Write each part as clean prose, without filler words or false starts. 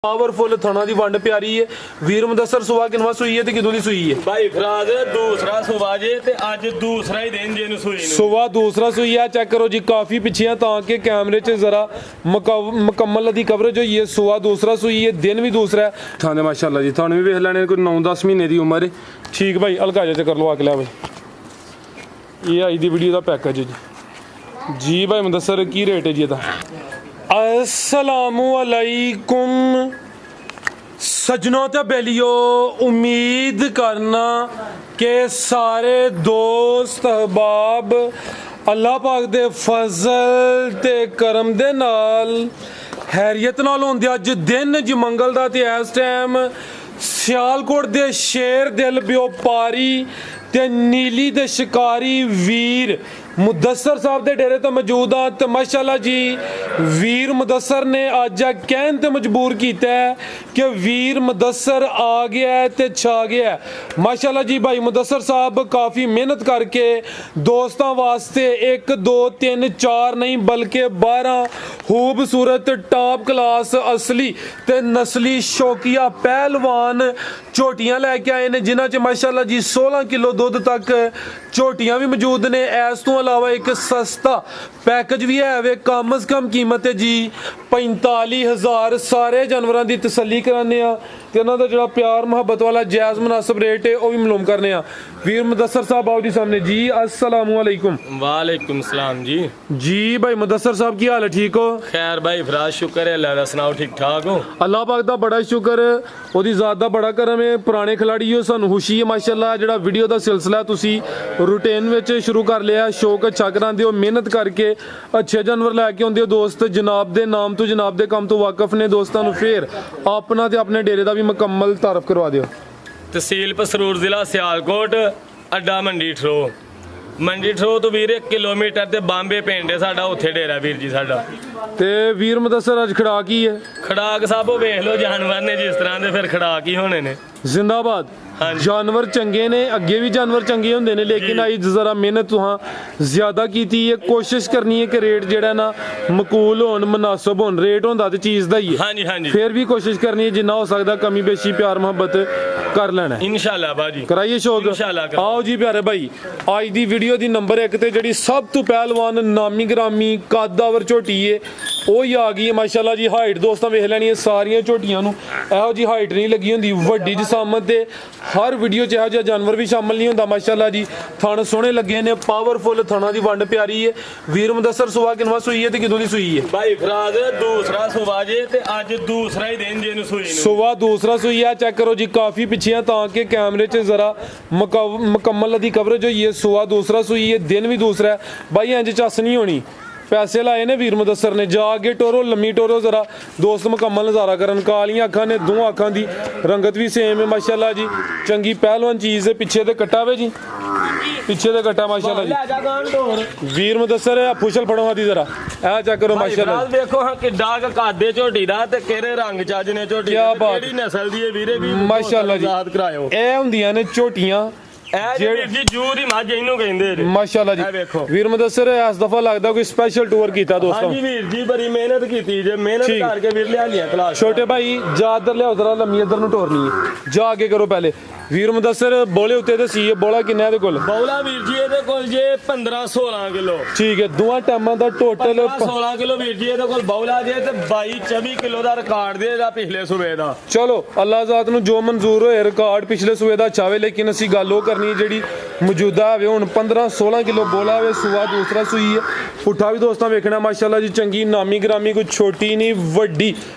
Powerful थाना दी वंड प्यारी है। वीर मुदस्सर सुबह किनवा सुई है ते किदों दी सुई है भाई फराज दूसरा सुबह जे ते अज दूसरा ही दिन जे सुई सुबह दूसरा सुई है। चेक करो जी काफी पिछे ताकि कैमरे च जरा मुकम्मल दी कवरेज हुई है। सुबह दूसरा सुई है, दिन भी दूसरा है। थाने माशाल्लाह जी थाने भी वेख लैने कोई 9-10 महीने दी उम्र है। ठीक भाई हल्का जा कर लो आके लिया भाई। ये आई दी वीडियो का पैकेज है जी भाई मुदस्सर की रेट है जी ਇਹਦਾ। अस्सलामुअलैकुम सजनों ते बेलियो, उम्मीद करना कि सारे दोस्त अहबाब अल्लाह पाक दे फजल ते करम दे नाल हैरियत नाल होंदे। अज दिन ज मंगल दा ते इस टाइम सियालकोट दे शेर दिल व्यापारी ते नीली दे शिकारी वीर मुदस्सर साहब दे डेरे तो मौजूद हाँ। तो माशाल्लाह जी वीर मुदस्सर ने अज कहन ते मजबूर किया है कि वीर मुदस्सर आ गया है ते छा गया है। माशाल्लाह जी भाई मुदस्सर साहब काफ़ी मेहनत करके दोस्तों वास्ते 1 2 3 4 नहीं बल्कि 12 खूबसूरत टॉप क्लास असली ते नस्ली शौकिया पहलवान झोटियां लैके आए ने, जिन्हां च माशाल्लाह जी 16 किलो दुध तक झोटियां भी मौजूद ने। इस तो अलावा एक सस्ता पैकेज भी है वे, कम अज कम कीमत है जी 45,000। सारे जानवरों की तसल्ली कराने ते उन्हां दा जिहड़ा प्यार मुहब्बत वाला जायज़ मुनासिब रेट है वह भी मालूम करने। वीर मुदस्सर साहब आओ जी सामने जी। अस्सलामुअलैकुम। वालेकुम सलाम जी। जी भाई मुदस्सर साहब की हाल है, ठीक हो? खैर भाई फराज शुक्र है अल्लाह दा, सुनाओ ठीक ठाक हो? अल्लाह पाक दा बड़ा शुक्र, ओदी ज़ात दा बड़ा करम है। पुराने खिलाड़ी हो सानू खुशी है माशाल्लाह। जिहड़ा वीडियो दा सिलसिला तुसी रूटीन विच शुरू कर लिया, शौक अच्छा करांदे हो, मेहनत करके अच्छे जानवर लैके आउंदे हो। दोस्त जनाब दे नाम तो जनाब दे काम तो वाकफ ने। दोस्तां नू फिर अपना ते अपने डेरे दा भी मुकम्मल तारफ करवा दिओ। तहसील पसरूर जिला सियालकोट, अड्डा मंडी ठरो। मंडी ठरो तो वीर 1 किलोमीटर ते बांबे पिंड है साडा, उत्थे डेरा वीर जी साडा। ते वीर मुदस्सर अज खड़ा की है? खड़ाक साहब वेख लो जानवर ने जिस तरह दे, फिर खड़ाक ही होने ने। जिंदाबाद। हाँ जी। जानवर चंगे ने, अगे भी जानवर चंगे होंदे ने, लेकिन आई जरा मेहनत तुहां ज्यादा कीती है। कोशिश करनी है कि रेट जेड़ा ना मकूल होन, मुनासिब होन। रेट होंदा ते चीज़ दा ही है। हाँ जी हाँ जी। फिर भी कोशिश करनी है जिन्ना हो सकदा कमी बेशी प्यार मोहब्बत कर लेना है। इंशाल्लाह बाजी कराइए शौक। इंशाल्लाह। आओ जी प्यारे भाई, आज दी वीडियो दी नंबर 1 ते जेड़ी सब तो पहलवान नामी ग्रामी कदावर झोटी है ਉਹ ही आ गई है माशाल्लाह जी। हाइट दोस्तों वेख लैनी है सारियां झोटियां नू ਇਹੋ जी हाइट नहीं लगी होंदी। वड्डी जसामत दे हर वीडियो च ਇਹੋ ਜਿਹਾ जानवर भी शामिल नहीं होंदा माशाल्लाह जी। थण सोहणे लगे ने, पावरफुल थणा दी वंड प्यारी है। वीर मुदस्सर सुबह किनवा सुई है ते किदों दी सुई है भाई फराज? दूसरा सुबह जे ते अज दूसरा ही दिन जे सुई नू। सुबह दूसरा सुई है। चेक करो जी काफ़ी पिछे ताकि कैमरे च ज़रा मुकम्मल दी कवरेज हुई है। सुबह दूसरा सुई है, दिन भी दूसरा है भाई। इंज चस नहीं होनी। पैसे लाए ने वीर मुदस्सर ने, जाके टोरो लम्मी टोरो जरा दोस्त मुकम्मल नज़ारा करन। कालियां अखां ने, दो अखां दी रंगत भी सेम है माशाल्लाह जी। चंगी पहलवान चीज़ है। पिछे ते कट्टा वे जी, पिछे ते कट्टा माशाल्लाह जी। वीर मुदस्सर फुशल फड़ो हाथी जरा ऐ चेक करो माशाल्लाह। देखो हाँ किड्डा कादे झोटी दा ते केरे रंग चज ने झोटी। क्या बात, केड़ी नस्ल दी है वीरे भी माशाल्लाह जी। याद करायो ਇਹ ਹੁੰਦੀਆਂ ਨੇ ਝੋਟੀਆਂ वीर जी जूर ही मज इनू कहंदे ने माशाल्लाह जी। देखो वीर मुदस्सर इस दफा लगदा कोई स्पेशल टूर कीता दोस्तों। हां जी वीर जी बड़ी मेहनत कीती जे, मेहनत करके वीर लिया लिया क्लास। छोटे भाई जा इधर लिया जरा लम्मी इधर नु टोरनी है, जा आगे करो पहले। वीर मुदस्सर बोले उत्ते ते सी बोला किन्ना है कोल? बौला वीर जी ਇਹਦੇ ਕੋਲ ਜੇ 15-16 ਕਿਲੋ। ठीक है, दोवां टाइमां दा टोटल 16 ਕਿਲੋ ਵੀਰ ਜੀ ਇਹਦੇ ਕੋਲ ਬੌਲਾ ਜੇ ਤੇ 22-24 ਕਿਲੋ ਦਾ ਰਿਕਾਰਡ ਦੇ ਇਹਦਾ ਪਿਛਲੇ ਸੂਬੇ ਦਾ। चलो अल्लाह ज़ात नू जो मंजूर होए रिकॉर्ड पिछले सूबे दा अच्छा वे, लेकिन असी गल ओह करनी जेड़ी मौजूदा है हुण 15-16 किलो बोला है। सुबह दूसरा सुई है। पुट्ठा भी दोस्तों वेखना माशाल्लाह जी चंगी नामी ग्रामी, कोई छोटी नहीं वड्डी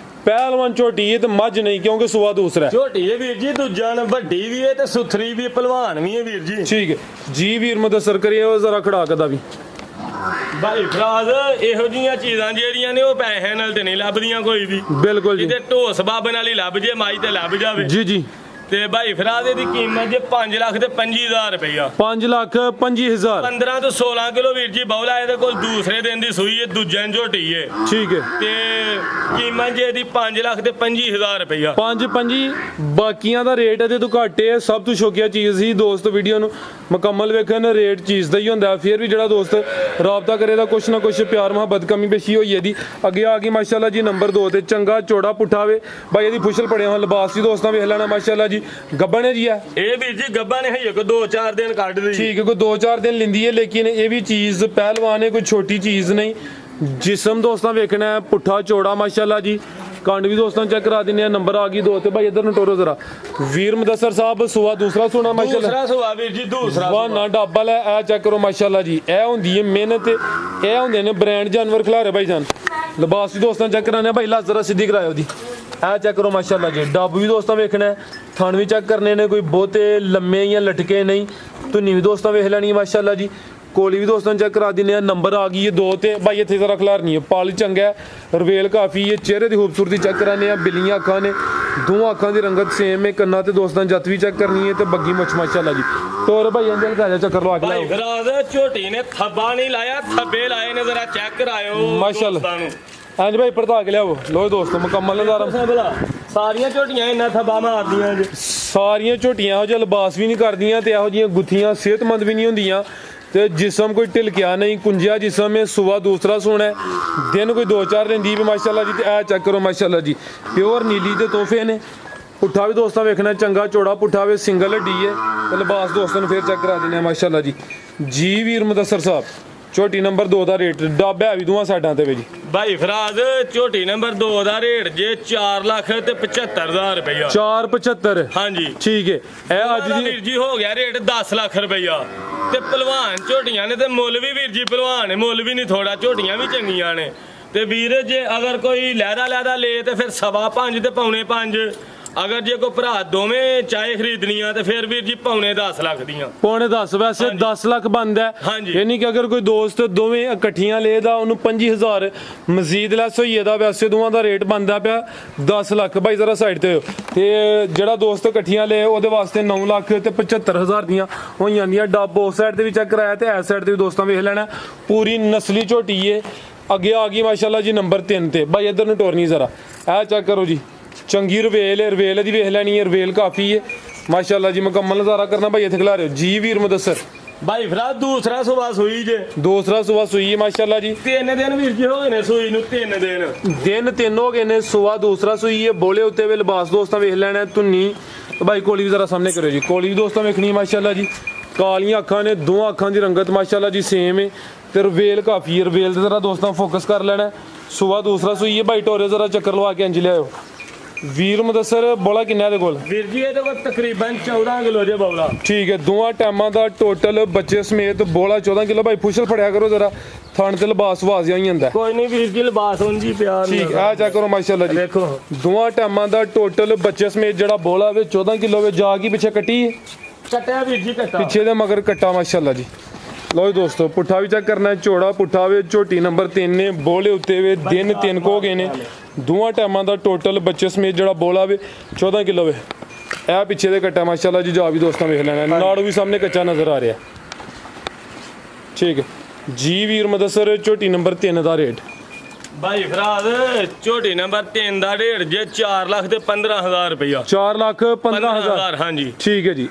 पहलवान झोटी है तो मझ नहीं, क्योंकि सुबह दूसरा है। झोटी है वीर जी दूजा वड्डी भी है ते सुथरी भी, पहलवान भी है वीर जी। ठीक है जी। वीर मुदस्सर करिए जरा खड़ाक दा भी भाई फराज ਇਹੋ ਜੀਆਂ ਚੀਜ਼ਾਂ ਜਿਹੜੀਆਂ ਨੇ ਉਹ ਪੈਸੇ ਨਾਲ ਤੇ ਨਹੀਂ ਲੱਭਦੀਆਂ ਕੋਈ ਵੀ। बिल्कुल जी। ਇਹਦੇ ਢੋਸ ਬਾਬੇ ਨਾਲ ਹੀ ਲੱਭ ਜੇ, ਮਾਈ ਤੇ ਲੱਭ ਜਾਵੇ जी जी। ਤੇ ਭਾਈ ਫਿਰਾਦ ਇਹਦੀ ਕੀਮਤ ਜੇ 5 ਲੱਖ ਤੇ 25,000 ਰੁਪਇਆ 5,25,000 15 ਤੋਂ 16 ਕਿਲੋ ਵੀਰ ਜੀ ਬੌਲਾ ਇਹਦੇ ਕੋਲ ਦੂਸਰੇ ਦਿਨ ਦੀ ਸੂਈ ਹੈ, ਦੂਜੇ ਝੋਟੀ ਹੈ ਠੀਕ ਹੈ। ਤੇ ਕੀਮਤ ਜੇ ਇਹਦੀ 5 ਲੱਖ ਤੇ 25,000 ਰੁਪਇਆ 5 ਬਾਕੀਆਂ ਦਾ ਰੇਟ ਇਹਦੇ ਤੋਂ ਘੱਟ ਹੈ। ਸਭ ਤੋਂ ਸ਼ੌਕੀਆ ਚੀਜ਼ ਸੀ ਦੋਸਤ, ਵੀਡੀਓ ਨੂੰ ਮੁਕੰਮਲ ਵੇਖਣ, ਰੇਟ ਚੀਜ਼ ਦਾ ਹੀ ਹੁੰਦਾ। ਫਿਰ ਵੀ ਜਿਹੜਾ ਦੋਸਤ ਰਾਬਤਾ ਕਰੇਗਾ ਕੁਛ ਨਾ ਕੁਛ ਪਿਆਰ ਮੁਹੱਬਤ ਕਮੀ ਪੇਸ਼ੀ ਹੋਈ ਇਹਦੀ। ਅੱਗੇ ਆ ਗਈ ਮਾਸ਼ਾਅੱਲਾ ਜੀ ਨੰਬਰ 2 ਤੇ ਚੰਗਾ ਚੌੜਾ ਪੁੱਠਾ ਵੇ ਬਾਈ, ਇਹਦੀ ਫੁਸ਼ਲ ਪੜਿਆ ਹੋਇਆ ਲਿਬਾਸ ਵੀ ਦੋਸਤਾਂ ਵੇਖ ਲੈਣਾ ਮਾਸ਼ਾਅੱਲਾ ਜੀ। ਗੱਬਣ ਹੈ ਜੀ ਆ ਇਹ ਵੀਰ ਜੀ ਗੱਬਾ ਨੇ ਹੈ ਕੋ 2-4 ਦਿਨ ਕੱਢ ਦੀ ਠੀਕ ਹੈ, ਕੋਈ 2-4 ਦਿਨ ਲਿੰਦੀ ਹੈ, ਲੇਕਿਨ ਇਹ ਵੀ ਚੀਜ਼ ਪਹਿਲਵਾਨ ਹੈ, ਕੋਈ ਛੋਟੀ ਚੀਜ਼ ਨਹੀਂ। ਜਿਸਮ ਦੋਸਤਾਂ ਵੇਖਣਾ ਹੈ ਪੁੱਠਾ ਚੌੜਾ ਮਾਸ਼ਾਅੱਲਾ ਜੀ। ਕੰਡ ਵੀ ਦੋਸਤਾਂ ਚੈੱਕ ਕਰਾ ਦਿੰਦੇ ਆ। ਨੰਬਰ ਆ ਗਈ 2 ਤੇ ਭਾਈ ਇਧਰ ਨੂੰ ਟੋਰੋ ਜ਼ਰਾ। ਵੀਰ ਮੁਦੱਸਰ ਸਾਹਿਬ ਸੁਆ ਦੂਸਰਾ ਸੋਨਾ ਮਾਸ਼ਾਅੱਲਾ, ਦੂਸਰਾ ਸੁਆ ਵੀਰ ਜੀ, ਦੂਸਰਾ ਵਾਹ ਨਾ ਡੱਬਲ ਹੈ। ਇਹ ਚੈੱਕ ਕਰੋ ਮਾਸ਼ਾਅੱਲਾ ਜੀ, ਇਹ ਹੁੰਦੀ ਹੈ ਮਿਹਨਤ, ਇਹ ਹੁੰਦੇ ਨੇ ਬ੍ਰਾਂਡ ਜਾਨਵਰ ਖਿਲਾਰੇ ਭਾਈ ਜਾਨ। ਲਿਬਾਸ ਵੀ ਦੋਸਤਾਂ ਚੈੱਕ ਕਰਾਣੇ ਭਾਈ, ਲਾ ਜ਼ਰਾ ਸਿੱਧੀ ਕਰਾਇਓ ਦੀ। ਇਹ ਚੈੱਕ ਕਰੋ ਮਾਸ਼ਾਅੱਲਾ ਜੀ, ਡੱਬ ਵੀ ਦੋਸਤਾਂ ਵੇਖਣਾ ਹੈ, ਥਣ ਵੀ ਚੈੱਕ ਕਰਨੇ ਨੇ, ਕੋਈ ਬਹੁਤੇ ਲੰਮੇ ਜਾਂ ਲਟਕੇ ਨਹੀਂ। ਧੁੰਨੀ ਵੀ ਦੋਸਤਾਂ ਵੇਖ ਲੈਣੀ ਹੈ ਮਾਸ਼ਾਅੱਲਾ ਜੀ। ਕੋਲੀ ਵੀ ਦੋਸਤਾਂ ਚੈੱਕ ਕਰਾ ਦਿੰਦੇ ਆ। ਨੰਬਰ ਆ ਗਈ ਹੈ 2 ਤੇ ਭਾਈ, ਇੱਥੇ ਜ਼ਰਾ ਖਿਲਾਰ ਨਹੀਂ ਹੈ, ਪਾਲ ਚੰਗਾ ਹੈ, ਰਵੇਲ ਕਾਫੀ ਹੈ, ਚਿਹਰੇ ਦੀ ਖੂਬਸੂਰਤੀ ਚੈੱਕ ਕਰਾਨੇ ਆ। ਬਿੱਲੀਆਂ ਅੱਖਾਂ ਨੇ, ਦੋਵਾਂ ਅੱਖਾਂ ਦੀ ਰੰਗਤ ਸੇਮ ਹੈ। ਕੰਨਾਂ ਤੇ ਦੋਸਤਾਂ ਜੱਤ ਵੀ ਚੈੱਕ ਕਰਨੀ ਹੈ ਤੇ ਬੱਗੀ ਮੁੱਛ ਮਾਸ਼ਾਅੱਲਾ ਜੀ। ਤੋਰ ਭਾਈ ਅੰਦਰ ਕਾ ਜਾ ਚੱਕਰ ਲਵਾ ਕੇ ਭਾਈ ਲਾਓ ਫਿਰਾਦ ਝੋਟੀ ਨੇ ਥੱਬਾ ਨਹੀਂ ਲਾਇਆ, ਥੱਬੇ ਲਾਏ ਨੇ, ਜ਼ਰਾ ਚੈੱਕ ਕਰਾਇਓ ਮਾਸ਼ਾਅੱਲਾ। ਦੋਸਤਾਂ ਨੂੰ। ਹਾਂਜੀ ਭਾਈ ਪੜਤਾ ਕੇ ਲਿਆਓ। ਲੋ ਦੋਸਤੋ ਮੁਕੰਮਲ ਨਜ਼ਾਰਾ। ਸਾਰੀਆਂ ਝੋਟੀਆਂ ਇੰਨਾ ਥੱਬਾ ਮਾਰਦੀਆਂ ਜੀ। ਸਾਰੀਆਂ ਝੋਟੀਆਂ ਇਹੋ ਜਿਹਾ ਲਿਬਾਸ ਵੀ ਨਹੀਂ ਕਰਦੀਆਂ ਤੇ ਇਹੋ ਜਿਹੀਆਂ ਗੁੱਥੀਆਂ ਸਿਹਤਮੰਦ ਵੀ ਨਹੀਂ ਹੁੰਦੀਆਂ ਤੇ ਜਿਸਮ ਕੋਈ ਢਿਲਕਿਆ ਨਹੀਂ, ਕੁੰਜਿਆ ਜਿਸਮ ਹੈ। ਸੁਬਾ ਦੂਸਰਾ ਸੋਣਾ ਹੈ, ਦਿਨ ਕੋਈ 2-4 ਲੈਂਦੀ ਵੀ ਮਾਸ਼ਾਅੱਲਾ ਜੀ। ਤੇ ਇਹ ਚੈੱਕ ਕਰੋ ਮਾਸ਼ਾਅੱਲਾ ਜੀ, ਪਿਓਰ ਨੀਲੀ ਦੇ ਤੋਹਫੇ ਨੇ। ਪੁੱਠਾ ਵੀ ਦੋਸਤਾਂ ਵੇਖਣਾ ਚੰਗਾ ਚੌੜਾ ਪੁੱਠਾ ਵੇ, ਸਿੰਗਲ ਹੱਡੀ ਹੈ ਤੇ ਲਿਬਾਸ ਦੋਸਤਾਂ ਨੂੰ ਫੇਰ ਚੈੱਕ ਕਰਾ ਦਿੰਦੇ ਆ ਮਾਸ਼ਾਅੱਲਾ ਜੀ। ਜੀ ਵੀਰ ਮੁਦੱਸਰ ਸਾਹਿਬ ਝੋਟੀ ਨੰਬਰ 2 ਦਾ ਰੇਟ ਡੱਬ ਹੈ ਵੀ ਦੋਵਾਂ ਸਾਈਡਾਂ ਤੇ ਵੇ ਜੀ। ਭਾਈ ਫਿਰਾਦ ਝੋਟੀ ਨੰਬਰ 2 ਦਾ ਰੇਟ ਜੇ 4 ਲੱਖ ਤੇ 75,000 ਰੁਪਇਆ 475 ਹਾਂਜੀ ਠੀਕ ਹੈ। ਇਹ ਅੱਜ ਦਾ ਦੀ ਵੀਰ ਜੀ ਹੋ ਗਿਆ ਰੇਟ 10 ਲੱਖ ਰੁਪਇਆ। ਤੇ ਪਹਿਲਵਾਨ ਝੋਟੀਆਂ ਨੇ ਤੇ ਮੁੱਲ ਵੀ ਵੀਰ ਜੀ ਪਹਿਲਵਾਨ ਨੇ, ਮੁੱਲ ਵੀ ਨਹੀਂ ਥੋੜਾ, ਝੋਟੀਆਂ ਵੀ ਚੰਗੀਆਂ ਨੇ। ਤੇ ਵੀਰ ਜੇ ਅਗਰ ਕੋਈ ਲਹਿਦਾ ਲੇ ਤੇ ਫਿਰ 5.25 ਤੇ 5.25। ਅਗਰ ਜੇ ਕੋਈ ਭਰਾ ਦੋਵੇਂ ਚਾਹੇ ਖਰੀਦਣੀਆਂ ਤੇ ਫਿਰ ਵੀਰ ਜੀ 10.25 ਲੱਖ ਦੀਆਂ। 10.25 ਵੈਸੇ 10 ਲੱਖ ਬਣਦਾ ਹਾਂਜੀ। ਇਹ ਨਹੀਂ ਕਿ ਅਗਰ ਕੋਈ ਦੋਸਤ ਦੋਵੇਂ ਇਕੱਠੀਆਂ ਲੇਦਾ ਉਹਨੂੰ 25,000 ਮਜ਼ੀਦ ਲੈਸ ਹੋਈ ਇਹਦਾ। ਵੈਸੇ ਦੋਵਾਂ ਦਾ ਰੇਟ ਬਣਦਾ ਪਿਆ 10 ਲੱਖ। ਭਾਈ ਜ਼ਰਾ ਸਾਈਡ ਤੇ ਹੋ। ਤੇ ਜਿਹੜਾ ਦੋਸਤ ਇਕੱਠੀਆਂ ਲੇ ਉਹਦੇ ਵਾਸਤੇ 9 ਲੱਖ ਤੇ 75,000 ਦੀਆਂ ਹੋ ਜਾਂਦੀਆਂ। ਡੱਬ ਉਸ ਸਾਈਡ ਤੇ ਵੀ ਚੈੱਕ ਕਰਾਇਆ ਤੇ ਇਸ ਸਾਈਡ ਤੇ ਵੀ ਦੋਸਤਾਂ ਵੇਖ ਲੈਣਾ। ਪੂਰੀ ਨਸਲੀ ਝੋਟੀ ਏ। ਅੱਗੇ ਆ ਗਈ ਮਾਸ਼ਾਅੱਲਾ ਜੀ ਨੰਬਰ 3 ਤੇ ਭਾਈ ਇਧਰ ਨੂੰ ਟੋਰਨੀ ਜ਼ਰਾ। ਇਹ ਚੈੱਕ ਕਰੋ ਜੀ, ਚੰਗੀ ਰਵੇਲ ਹੈ, ਰਵੇਲ ਦੀ ਵੇਖ ਲੈਣੀ ਹੈ, ਰਵੇਲ ਕਾਫੀ ਹੈ ਮਾਸ਼ਾਅੱਲਾ ਜੀ। ਮੁਕੰਮਲ ਨਜ਼ਾਰਾ ਕਰਨਾ ਭਾਈ, ਇੱਥੇ ਖਿਲਾ ਰਹੇ ਹੋ ਜੀ ਵੀਰ ਮੁਦੱਸਰ। ਭਾਈ ਫਿਰਾਦ ਦੂਸਰਾ ਸੁਬਾ ਸੂਈ ਜੇ, ਦੂਸਰਾ ਸੁਬਾ ਸੂਈ ਹੈ ਮਾਸ਼ਾਅੱਲਾ ਜੀ। 3 ਦਿਨ ਵੀਰ ਜੀ ਹੋ ਗਏ ਨੇ ਸੂਈ ਨੂੰ, 3 ਦਿਨ 3 ਹੋ ਗਏ ਨੇ। ਸੁਬਾ ਦੂਸਰਾ ਸੂਈ ਹੈ। ਬੋਲੇ ਉੱਤੇ ਵੇ ਲਿਬਾਸ ਦੋਸਤਾਂ ਵੇਖ ਲੈਣਾ। ਧੁੰਨੀ ਭਾਈ ਕੋਲੀ ਵੀ ਜ਼ਰਾ ਸਾਹਮਣੇ ਕਰਿਓ ਜੀ। ਕੋਲੀ ਵੀ ਦੋਸਤਾਂ ਵੇਖਣੀ ਹੈ ਮਾਸ਼ਾਅੱਲਾ ਜੀ। ਕਾਲੀਆਂ ਅੱਖਾਂ ਨੇ, ਦੋਵਾਂ ਅੱਖਾਂ ਦੀ ਰੰਗਤ ਮਾਸ਼ਾਅੱਲਾ ਜੀ ਸੇਮ ਹੈ ਤੇ ਰਵੇਲ ਕਾਫੀ ਹੈ। ਰਵੇਲ ਤੇ ਜ਼ਰਾ ਦੋਸਤਾਂ ਫੋਕਸ ਕਰ ਲੈਣਾ। ਸੁਬਾ ਦੂਸਰਾ ਸੂਈ ਹੈ ਭਾਈ। ਟੋਰੇ ਜ਼ਰਾ ਚੱਕਰ ਲਵਾ ਕੇ ਇੰਜ ਲਿਆਓ। ਵੀਰ ਮੁਦੱਸਰ ਬੋਲਾ ਕਿੰਨਾ ਦੇ ਕੋਲ? ਵੀਰ ਜੀ ਇਹਦੇ ਕੋਲ ਤਕਰੀਬਨ 14 ਕਿਲੋ ਜੇ ਬੌਲਾ। ਠੀਕ ਹੈ, ਦੋਵਾਂ ਟਾਈਮਾਂ ਦਾ ਟੋਟਲ ਬੱਚੇ ਸਮੇਤ ਬੋਲਾ 14 ਕਿਲੋ। ਭਾਈ ਫੁਸ਼ਲ ਫੜਿਆ ਕਰੋ ਜ਼ਰਾ, ਥਣ ਤੇ ਲਿਬਾਸ ਵਾਜ਼ਿਆ ਹੀ ਜਾਂਦਾ। ਕੋਈ ਨਹੀਂ ਵੀਰ ਜੀ ਲਿਬਾਸ ਉਂਝ ਹੀ ਪਿਆ। ਠੀਕ ਆ ਚੈੱਕ ਕਰੋ ਮਾਸ਼ਾਅੱਲਾ ਜੀ। ਦੇਖੋ ਦੋਵਾਂ ਟਾਈਮਾਂ ਦਾ ਟੋਟਲ ਬੱਚੇ ਸਮੇਤ ਜਿਹੜਾ ਬੋਲਾ ਵੇ 14 ਕਿਲੋ ਵੇ। ਜਾ ਕੀ ਪਿੱਛੇ ਕੱਟੀ ਕੱਟਿਆ ਵੀਰ ਜੀ, ਕੱਟਾ ਪਿੱਛੇ ਦੇ ਮਗਰ ਕੱਟਾ ਮਾਸ਼ਾਅੱਲਾ ਜੀ। ਲੋ ਜੀ ਦੋਸਤੋ ਪੁੱਠਾ ਵੀ ਚੈੱਕ ਕਰਨਾ, ਚੌੜਾ ਪੁੱਠਾ ਵੇ। ਝੋਟੀ ਨੰਬਰ 3 ਨੇ, ਬੋਲੇ ਉੱਤੇ ਵੇ, ਦਿਨ 3 ਹੋ ਗਏ ਨੇ। ਦੋਵਾਂ ਟਾਈਮਾਂ ਦਾ ਟੋਟਲ ਬੱਚੇ ਸਮੇਤ ਜਿਹੜਾ ਬੋਲਾ ਵੇ 14 ਕਿਲੋ ਵੇ। ਇਹ ਪਿੱਛੇ ਦੇ ਕੱਟਾ ਮਾਸ਼ਾਅੱਲਾ ਜੀ। ਜਾ ਵੀ ਦੋਸਤਾਂ ਵੇਖ ਲੈਣਾ। ਨਾੜੂ ਵੀ ਸਾਹਮਣੇ ਕੱਚਾ ਨਜ਼ਰ ਆ ਰਿਹਾ। ਠੀਕ ਹੈ ਜੀ ਵੀਰ ਮੁਦੱਸਰ ਝੋਟੀ ਨੰਬਰ 3 ਦਾ ਰੇਟ। ਭਾਈ ਫਿਰਾਦ ਝੋਟੀ ਨੰਬਰ 3 ਦਾ ਰੇਟ ਜੇ 4 ਲੱਖ ਤੇ 15,000 ਰੁਪਇਆ 4 ਲੱਖ 15,000 ਹਾਂਜੀ ਠੀਕ ਹੈ ਜੀ।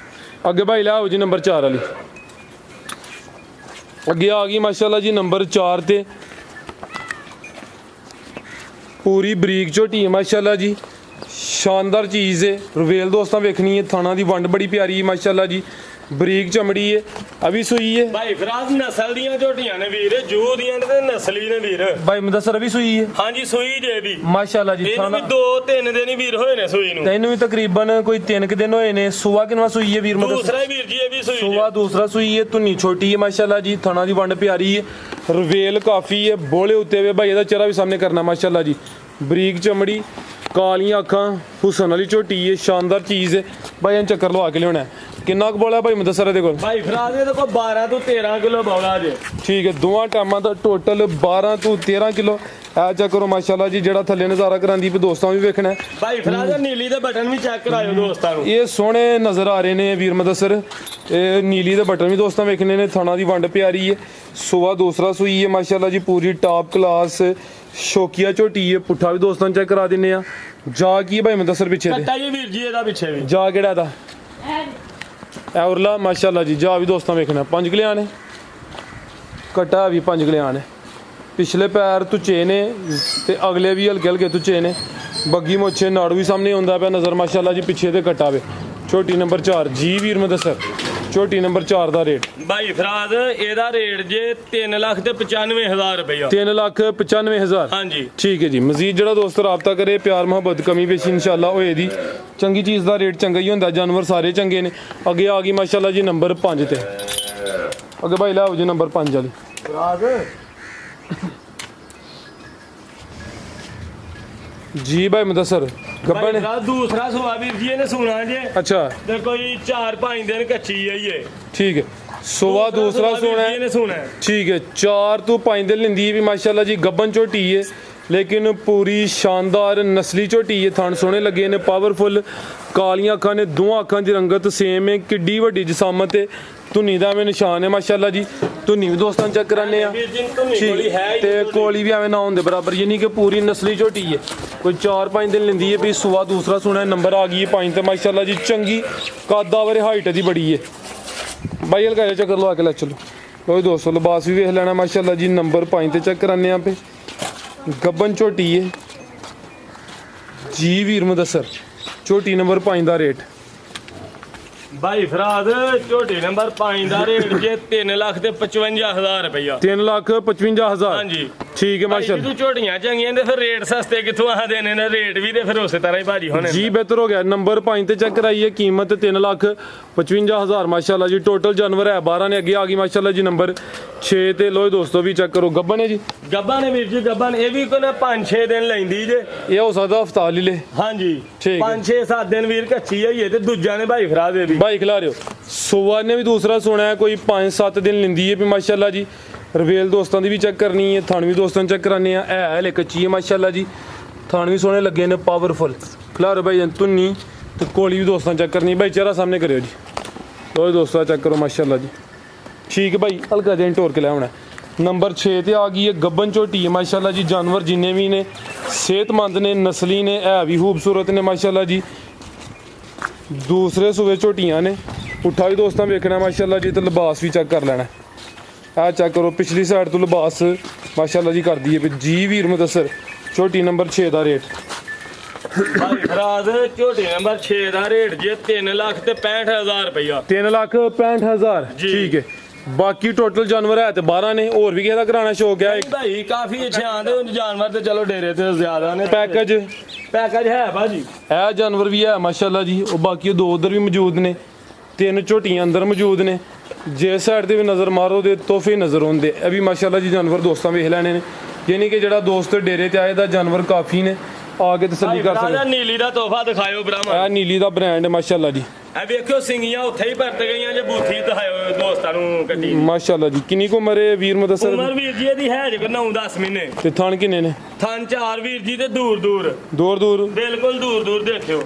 ਅੱਗੇ ਭਾਈ ਲਿਆਓ ਜੀ ਨੰਬਰ 4 ਵਾਲੀ। ਅੱਗੇ ਆ ਗਈ ਮਾਸ਼ਾਅੱਲਾ ਜੀ ਨੰਬਰ 4 ਤੇ ਪੂਰੀ ਬਰੀਕ ਝੋਟੀ ਹੈ ਮਾਸ਼ਾਅੱਲਾ ਜੀ। ਸ਼ਾਨਦਾਰ ਚੀਜ਼ ਹੈ। ਰਵੇਲ ਦੋਸਤਾਂ ਵੇਖਣੀ ਹੈ। ਥਾਣਾ ਦੀ ਵੰਡ ਬੜੀ ਪਿਆਰੀ ਹੈ ਮਾਸ਼ਾਅੱਲਾ ਜੀ। ਬਰੀਕ ਚਮੜੀ ਹੈ। ਅਭੀ ਸੂਈ ਹੈ ਭਾਈ ਫਿਰਾਦ ਨਸਲ ਦੀਆਂ ਝੋਟੀਆਂ ਨੇ ਵੀਰ, ਜੂ ਦੀਆਂ ਤੇ ਨਸਲੀ ਨੇ ਵੀਰ। ਭਾਈ ਮੁਦੱਸਰ ਅਭੀ ਸੂਈ ਹੈ ਹਾਂਜੀ ਸੂਈ ਜੇ ਵੀ ਮਾਸ਼ਾਅੱਲਾ ਜੀ। ਇਹਨੂੰ ਵੀ 2-3 ਦਿਨ ਹੀ ਵੀਰ ਹੋਏ ਨੇ ਸੂਈ ਨੂੰ। ਤੈਨੂੰ ਵੀ ਤਕਰੀਬਨ ਕੋਈ 3 ਦਿਨ ਹੋਏ ਨੇ। ਸੁਆ ਕਿੰਨਾ ਸੂਈ ਹੈ ਵੀਰ ਮੁਦੱਸਰ? ਦੂਸਰਾ ਹੀ ਵੀਰ ਜੀ ਇਹ ਵੀ ਸੂਈ ਸੁਆ ਦੂਸਰਾ ਸੂਈ ਹੈ। ਧੁੰਨੀ ਛੋਟੀ ਹੈ ਮਾਸ਼ਾਅੱਲਾ ਜੀ। ਥਣਾ ਦੀ ਵੰਡ ਪਿਆਰੀ ਹੈ। ਰਵੇਲ ਕਾਫੀ ਹੈ। ਬੋਲੇ ਉੱਤੇ ਵੇ ਭਾਈ ਇਹਦਾ ਚਿਹਰਾ ਵੀ ਸਾਹਮਣੇ ਕਰਨਾ ਮਾਸ਼ਾਅੱਲਾ ਜੀ। ਬਰੀਕ ਚਮੜੀ, ਕਾਲੀਆਂ ਅੱਖਾਂ, ਹੁਸਨ ਵਾਲੀ ਝੋਟੀ ਹੈ। ਸ਼ਾਨਦਾਰ ਚੀਜ਼ ਹੈ ਭਾਈ। ਇਹਨੂੰ ਚੱਕਰ ਲਵਾ ਕੇ ਲਿਆਉਣਾ। ਕਿੰਨਾ ਕੁ ਬੋਲਾ ਭਾਈ ਮੁਦੱਸਰ ਇਹਦੇ ਕੋਲ? ਭਾਈ ਫਰਾਜ਼ ਇਹਦੇ ਕੋਲ 12 ਤੋਂ 13 ਕਿਲੋ ਬੌਲਾ ਜੇ। ਠੀਕ ਹੈ, ਦੋਵਾਂ ਟਾਈਮਾਂ ਦਾ ਟੋਟਲ 12 ਤੋਂ 13 ਕਿਲੋ। ਆ ਚੈੱਕ ਕਰੋ ਮਾਸ਼ਾਅੱਲਾ ਜੀ, ਜਿਹੜਾ ਥੱਲੇ ਨਜ਼ਾਰਾ ਕਰਾਂਦੀ ਵੀ ਦੋਸਤਾਂ ਵੀ ਵੇਖਣਾ ਹੈ। ਭਾਈ ਫਰਾਜ਼ ਨੀਲੀ ਦੇ ਬਟਨ ਵੀ ਚੈੱਕ ਕਰਾਇਓ ਦੋਸਤਾਂ ਨੂੰ, ਇਹ ਸੋਹਣੇ ਨਜ਼ਰ ਆ ਰਹੇ ਨੇ ਵੀਰ ਮੁਦੱਸਰ। ਇਹ ਨੀਲੀ ਦੇ ਬਟਨ ਵੀ ਦੋਸਤਾਂ ਵੇਖਣੇ ਨੇ। ਥਾਣਾ ਦੀ ਵੰਡ ਪਿਆਰੀ ਹੈ, ਸੁਆ ਦੂਸਰਾ ਸੂਈ ਹੈ ਮਾਸ਼ਾਅੱਲਾ ਜੀ, ਪੂਰੀ ਟਾਪ ਕਲਾਸ ਸ਼ੌਕੀਆ ਝੋਟੀ ਹੈ। ਪੁੱਠਾ ਵੀ ਦੋਸਤਾਂ ਨੂੰ ਚੈੱਕ ਕਰਾ ਦਿੰਨੇ ਆ। ਜਾ ਕੀ ਭਾਈ ਮੁਦੱਸਰ ਪਿੱਛੇ ਦੇ? ਕੱਟਾ ਜੀ ਵੀਰ ਜੀ ਇਹਦਾ ਪਿੱਛੇ ਵੀ। ਜਾ ਕਿਹੜਾ ਇਹਦਾ? ਇਹ ਉਰਲਾ ਮਾਸ਼ਾਅੱਲਾ ਜੀ। ਜਾ ਵੀ ਦੋਸਤਾਂ ਵੇਖਣਾ 5 ਗਲਿਆਣ ਨੇ, ਕੱਟਾ ਵੀ 5 ਗਲਿਆਣ ਨੇ। ਪਿਛਲੇ ਪੈਰ ਤੁਚੇ ਨੇ ਤੇ ਅਗਲੇ ਵੀ ਹਲਕੇ ਹਲਕੇ ਤੁਚੇ ਨੇ। ਬੱਗੀ ਮੋਛੇ ਨਾੜੂ ਵੀ ਸਾਹਮਣੇ ਆਉਂਦਾ ਪਿਆ ਨਜ਼ਰ ਮਾਸ਼ਾਅੱਲਾ ਜੀ। ਪਿੱਛੇ ਤੇ ਕੱਟਾ ਵੇ। ਛੋਟੀ ਨੰਬਰ 4 ਜੀ ਵੀਰ ਮੁਦੱਸਰ, ਛੋਟੀ ਨੰਬਰ 4 ਦਾ ਰੇਟ ਭਾਈ ਫਰਾਜ਼ ਇਹਦਾ ਰੇਟ ਜੇ 3,95,000 ਰੁਪਇਆ। 3,95,000। ਹਾਂਜੀ ਠੀਕ ਹੈ ਜੀ। ਮਜ਼ੀਦ ਜਿਹੜਾ ਦੋਸਤ ਰਾਬਤਾ ਕਰੇ, ਪਿਆਰ ਮੁਹੱਬਤ ਕਮੀ ਪੇਸ਼ੀ ਇਨਸ਼ਾਅੱਲਾ ਹੋਏ ਦੀ। ਚੰਗੀ ਚੀਜ਼ ਦਾ ਰੇਟ ਚੰਗਾ ਹੀ ਹੁੰਦਾ, ਜਾਨਵਰ ਸਾਰੇ ਚੰਗੇ ਨੇ। ਅੱਗੇ ਆ ਗਈ ਮਾਸ਼ਾਅੱਲਾ ਜੀ ਨੰਬਰ 5 ਤੇ। ਅੱਗੇ ਭਾਈ ਲਾਓ ਜੀ ਨੰਬਰ 5 ਵਾਲੀ ਫਰਾਜ਼ ਜੀ ਭਾਈ ਮੁਦੱਸਰ। ਗੱਬਣ ਦੂਸਰਾ ਸੁਆ ਵੀਰ ਜੀ ਇਹਨੇ ਸੁਣਾ ਜੇ। ਅੱਛਾ ਤੇ ਕੋਈ 4-5 ਦਿਨ ਕੱਚੀ ਹੈ ਇਹ। ਠੀਕ ਹੈ, ਸੁਆ ਦੂਸਰਾ ਸੋਣਾ ਹੈ। ਇਹਨੇ ਸੁਣਾ ਠੀਕ ਹੈ, 4 ਤੋਂ 5 ਦਿਨ ਲੈਂਦੀ ਹੈ ਵੀ ਮਾਸ਼ਾਅੱਲਾ ਜੀ। ਗੱਬਨ ਝੋਟੀ ਹੈ ਲੇਕਿਨ ਪੂਰੀ ਸ਼ਾਨਦਾਰ ਨਸਲੀ ਝੋਟੀ ਹੈ। ਥਣ ਸੋਹਣੇ ਲੱਗੇ ਨੇ, ਪਾਵਰਫੁਲ। ਕਾਲੀਆਂ ਅੱਖਾਂ ਨੇ, ਦੋਵਾਂ ਅੱਖਾਂ ਦੀ ਰੰਗਤ ਸੇਮ ਹੈ। ਕਿੱਡੀ ਵੱਡੀ ਜਸਾਮਤ ਹੈ। ਧੁੰਨੀ ਦਾ ਐਵੇਂ ਨਿਸ਼ਾਨ ਹੈ ਮਾਸ਼ਾਅੱਲਾ ਜੀ। ਧੁੰਨੀ ਵੀ ਦੋਸਤਾਂ ਚੈੱਕ ਕਰਾਨੇ ਆ। ਠੀਕ ਤੇ ਕੋਲੀ ਵੀ ਐਵੇਂ ਨਾ ਹੋਣ ਦੇ ਬਰਾਬਰ, ਯਾਨੀ ਕਿ ਪੂਰੀ ਨਸਲੀ ਝੋਟੀ ਹੈ। ਕੋਈ 4-5 ਦਿਨ ਲੈਂਦੀ ਹੈ ਵੀ। ਸੁਆ ਦੂਸਰਾ ਸੋਣਾ ਨੰਬਰ ਆ ਗਈ ਹੈ 5 ਤੇ ਮਾਸ਼ਾਅੱਲਾ ਜੀ। ਚੰਗੀ ਕਾਦਾਵਰ ਹਾਈਟ ਦੀ ਬੜੀ ਹੈ। ਬਾਈ ਹਲਕਾ ਜਿਹਾ ਚੱਕਰ ਲਵਾ ਕੇ ਲੈ ਚਲੋ। ਕੋਈ ਦੋਸਤੋ ਲਿਬਾਸ ਵੀ ਵੇਖ ਲੈਣਾ ਮਾਸ਼ਾਅੱਲਾ ਜੀ। ਨੰਬਰ 5 ਤੇ ਚੈੱਕ ਕਰਾਨੇ ਆ ਪੇ। ਗੱਬਨ ਝੋਟੀ ਹੈ ਜੀ ਵੀਰ ਮੁਦੱਸਰ। ਝੋਟੀ ਨੰਬਰ 5 ਦਾ ਰੇਟ ਭਾਈ ਫਰਾਜ਼ ਝੋਟੀ ਨੰਬਰ 5 ਦਾ ਰੇਟ ਜੇ 3,55,000 ਰੁਪਇਆ। 3,55,000। ਹਾਂਜੀ ਠੀਕ ਹੈ ਮਾਸ਼ਾਅੱਲਾ ਤੂੰ ਝੋਟੀਆਂ ਚੰਗੀਆਂ ਤੇ ਫਿਰ ਰੇਟ ਸਸਤੇ ਕਿੱਥੋਂ ਆ ਦੇਣੇ ਨੇ? ਰੇਟ ਵੀ ਤੇ ਫਿਰ ਉਸੇ ਤਰ੍ਹਾਂ ਹੀ ਭਾਜੀ ਹੋਣੇ ਜੀ। ਬਿਹਤਰ ਹੋ ਗਿਆ। ਨੰਬਰ 5 ਤੇ ਚੈੱਕ ਕਰਾਈਏ। ਕੀਮਤ 3,55,000 ਮਾਸ਼ਾਅੱਲਾ ਜੀ। ਟੋਟਲ ਜਾਨਵਰ ਹੈ 12 ਨੇ। ਅੱਗੇ ਆ ਗਈ ਮਾਸ਼ਾਅੱਲਾ ਜੀ ਨੰਬਰ 6 ਤੇ। ਲੋਏ ਦੋਸਤੋ ਵੀ ਚੈੱਕ ਕਰੋ। ਗੱਬਨ ਹੈ ਜੀ। ਗੱਬਾਂ ਨੇ ਵੀਰ ਜੀ, ਗੱਬਾਂ ਇਹ ਵੀ ਕੋਈ 5-6 ਦਿਨ ਲੈਂਦੀ ਜੇ। ਇਹ ਹੋ ਸਕਦਾ ਹਫਤਾ ਲੈ ਲੇ। ਹਾਂਜੀ ਠੀਕ ਹੈ। 5-6-7 ਦਿਨ ਵੀਰ ਕੱਚੀ ਹੋਈ ਹੈ ਤੇ ਦੂਜਾ ਨੇ ਭਾਈ ਫਰਾਜ਼ ਦੇ ਵੀ। ਭਾਈ ਖਿਲਾ ਰਿਓ ਸੋਆ ਨੇ ਵੀ ਦੂਸਰਾ ਸੋਣਾ ਹੈ। ਕੋਈ 5-7 ਦਿਨ ਲੈਂਦੀ ਹੈ ਵੀ ਮਾਸ਼ਾਅੱਲਾ ਜੀ। ਰਵੇਲ ਦੋਸਤਾਂ ਦੀ ਵੀ ਚੈੱਕ ਕਰਨੀ ਹੈ। ਥਣ ਵੀ ਦੋਸਤਾਂ ਨੂੰ ਚੈੱਕ ਕਰਾਨੇ ਆ। ਇਹ ਹਲੇ ਕੱਚੀ ਹੈ ਮਾਸ਼ਾਅੱਲਾ ਜੀ। ਥਣ ਵੀ ਸੋਹਣੇ ਲੱਗੇ ਨੇ, ਪਾਵਰਫੁਲ। ਖਿਲਾ ਰਿਓ ਭਾਈ ਧੁੰਨੀ ਤੇ ਕੋਲੀ ਵੀ ਦੋਸਤਾਂ ਚੈੱਕ ਕਰਨੀ। ਭਾਈ ਚਿਹਰਾ ਸਾਹਮਣੇ ਕਰਿਓ ਜੀ। ਲੋ ਦੋਸਤਾਂ ਚੈੱਕ ਕਰੋ ਮਾਸ਼ਾਅੱਲਾ ਜੀ। ਠੀਕ ਭਾਈ ਹਲਕਾ ਜਿਹਾ ਟੋਰ ਕੇ ਲੈ ਆਉਣਾ। ਨੰਬਰ 6 ਤੇ ਆ ਗਈ ਹੈ ਗੱਬਨ ਝੋਟੀ ਹੈ ਮਾਸ਼ਾਅੱਲਾ ਜੀ। ਜਾਨਵਰ ਜਿੰਨੇ ਵੀ ਨੇ ਸਿਹਤਮੰਦ ਨੇ, ਨਸਲੀ ਨੇ, ਇਹ ਵੀ ਖੂਬਸੂਰਤ ਨੇ ਮਾਸ਼ਾਅੱਲਾ ਜੀ। ਦੂਸਰੇ ਸੂਏ ਝੋਟੀਆਂ ਨੇ। ਪੁੱਠਾ ਵੀ ਦੋਸਤਾਂ ਵੇਖਣਾ ਮਾਸ਼ਾਅੱਲਾ ਜੀ। ਤੇ ਲਿਬਾਸ ਵੀ ਚੈੱਕ ਕਰ ਲੈਣਾ। ਆ ਚੈੱਕ ਕਰੋ ਪਿਛਲੀ ਸਾਈਡ ਤੋਂ ਲਿਬਾਸ ਮਾਸ਼ਾਅੱਲਾ ਜੀ ਕਰਦੀ ਹੈ ਜੀ ਵੀਰ ਮੁਦੱਸਰ। ਝੋਟੀ ਨੰਬਰ 6 ਦਾ ਰੇਟ ਭਾਈ ਫਰਾਜ਼ ਝੋਟੀ ਨੰਬਰ 6 ਦਾ ਰੇਟ ਜੇ 3,65,000 ਰੁਪਇਆ। 3,65,000। ਠੀਕ ਹੈ। ਬਾਕੀ ਟੋਟਲ ਜਾਨਵਰ ਹੈ ਤੇ 12 ਨੇ। ਹੋਰ ਵੀ ਕਿਸੇ ਦਾ ਕਰਾਣਾ ਸ਼ੌਕ ਹੈ? ਭਾਈ ਕਾਫੀ ਅੱਛੇ ਆਂਦੇ ਜਾਨਵਰ ਤੇ ਚਲੋ ਡੇਰੇ ਤੇ ਜ਼ਿਆਦਾ ਨੇ। ਪੈਕੇਜ ਹੈ ਭਾਜੀ। ਇਹ ਜਾਨਵਰ ਵੀ ਹੈ ਮਾਸ਼ਾਅੱਲਾ ਜੀ। ਉਹ ਬਾਕੀ ਉਹ 2 ਉਧਰ ਵੀ ਮੌਜੂਦ ਨੇ। 3 ਝੋਟੀਆਂ ਅੰਦਰ ਮੌਜੂਦ ਨੇ। ਜੇ ਸਾਈਡ ਤੇ ਵੀ ਨਜ਼ਰ ਮਾਰੋ ਦੇ ਤੋਹਫੇ ਨਜ਼ਰ ਆਉਂਦੇ। ਇਹ ਵੀ ਮਾਸ਼ਾਅੱਲਾ ਜੀ ਜਾਨਵਰ ਦੋਸਤਾਂ ਵੇਖ ਲੈਣੇ ਨੇ। ਯਾਨੀ ਕਿ ਜਿਹੜਾ ਦੋਸਤ ਡੇਰੇ ਤੇ ਆਏ ਦਾ ਜਾਨਵਰ ਕਾਫੀ ਨੇ, ਆ ਕੇ ਤਸੱਲੀ ਕਰ ਸਕਦੇ। ਨੀਲੀ ਦਾ ਤੋਹਫਾ ਦਿਖਾਇਓ ਬ੍ਰਾਹਮਣ। ਇਹ ਨੀਲੀ ਦਾ ਬ੍ਰਾਂਡ ਹੈ ਮਾਸ਼ਾਅੱਲਾ ਜੀ। ਇਹ ਵੇਖਿਓ ਸਿੰਗੀਆਂ ਉੱਥੇ ਹੀ ਪਰਤ ਗਈਆਂ ਜੇ। ਬੂਥੀ ਦਿਖਾਇਓ ਦੋਸਤਾਂ ਨੂੰ ਕੱਢੀ। ਮਾਸ਼ਾਅੱਲਾ ਜੀ। ਕਿੰਨੀ ਕੁ ਉਮਰ ਹੈ ਵੀਰ ਮੁਦੱਸਰ? ਉਮਰ ਵੀਰ ਜੀ ਇਹਦੀ ਹੈ ਜੇ 9-10 ਮਹੀਨੇ। ਤੇ ਥਣ ਕਿੰਨੇ ਨੇ? ਥਣ 4 ਵੀਰ ਜੀ ਤੇ ਦੂਰ ਦੂਰ ਬਿਲਕੁਲ ਦੂਰ ਦੇਖਿਓ।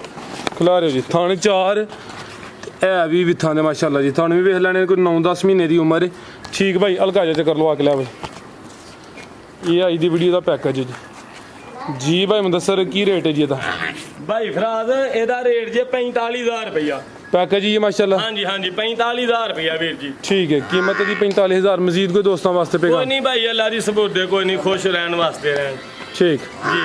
ਖਿਲਾ ਰਿਓ ਜੀ। ਥਣ 4 ਇਹ ਵੀ ਵਿਥਾਂ ਦੇ ਮਾਸ਼ਾਅੱਲਾ ਜੀ। ਥਣ ਵੀ ਵੇਖ ਲੈਣੇ। ਕੋਈ 9-10 ਮਹੀਨੇ ਦੀ ਉਮਰ ਹੈ। ਠੀਕ ਭਾਈ ਹਲਕਾ ਜਿਹਾ ਚੱਕਰ ਲਵਾ ਕੇ ਲੈ ਭਾਈ। ਇਹ ਆਈ ਦੀ ਵੀਡੀਓ ਦਾ ਪੈਕੇਜ ਜੀ ਭਾਈ ਮੁਦੱਸਰ। ਕੀ ਰੇਟ ਹੈ ਜੀ ਇਹਦਾ? ਭਾਈ ਫਰਾਜ਼ ਇਹਦਾ ਰੇਟ ਜੇ 45,000 ਰੁਪਇਆ। ਪੈਕੇਜ ਜੀ ਮਾਸ਼ਾਅੱਲਾ। ਹਾਂਜੀ 45,000 ਰੁਪਇਆ ਵੀਰ ਜੀ। ਠੀਕ ਹੈ। ਕੀਮਤ ਦੀ 45,000। ਮਜ਼ੀਦ ਕੋਈ ਦੋਸਤਾਂ ਵਾਸਤੇ ਪੇਗਾ? ਕੋਈ ਨਹੀਂ ਭਾਈ, ਅੱਲਾ ਦੀ ਸਬੂਤ ਦੇ। ਕੋਈ ਨਹੀਂ, ਖੁਸ਼ ਰਹਿਣ ਵਾਸਤੇ ਰਹਿਣ। ਠੀਕ ਜੀ।